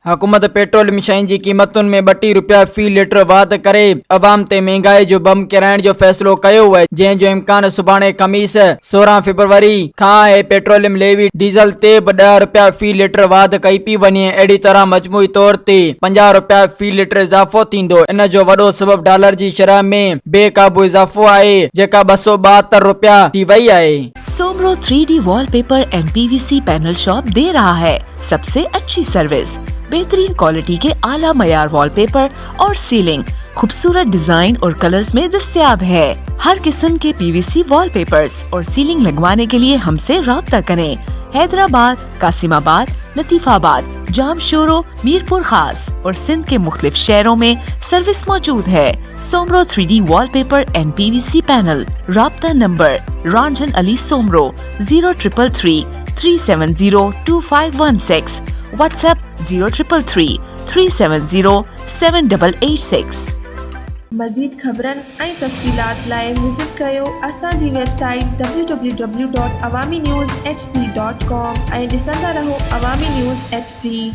हुकूमत पेट्रोलियम शयुनि जी क़ीमतुनि में 32 रुपया फ़ी लीटर वाध करे अवाम ते महांगाई जो बम किराइण जो फ़ैसिलो कयो आहे, जंहिंजो इम्कान सुभाणे ख़मीस 16 फरवरी खां आहे। पेट्रोलियम लेवी डीज़ल ते बि 10 रुपया फ़ी लीटर वाध कई पई वञे। अहिड़ी तरह मजमूई तौर ते 50 रुपया फ़ी लीटर इज़ाफ़ो थींदो। इन जो वॾो सबब डॉलर जी शरह में बेकाबू इज़ाफ़ो आहे, जेका 272 रुपया थी वई आहे। Soomro 3D wallpaper and PVC panel shop दे रहा है सबसे अच्छी सर्विस, बेहतरीन क्वालिटी के आला मयार वॉलपेपर और सीलिंग खूबसूरत डिजाइन और कलर्स में दस्तयाब है। हर किस्म के PVC वॉलपेपर्स और सीलिंग लगवाने के लिए हमसे राब्ता करें। हैदराबाद, कासिमाबाद, लतीफाबाद, जामशोरो, मीरपुर खास और सिंध के मुख्तलिफ शहरों में सर्विस मौजूद है। Soomro 3D wallpaper and PVC panel. राब्ता नंबर रंजन अली सोमरो 0333 370 2516। WhatsApp 0333 370 7886। मज़ीद ख़बरनि ऐं तफ़सीलात लाइ विज़िट कयो असांजी वेबसाइट www.awamiNewsHD.com ऐं ॾिसंदा रहो अवामी न्यूज़ HD।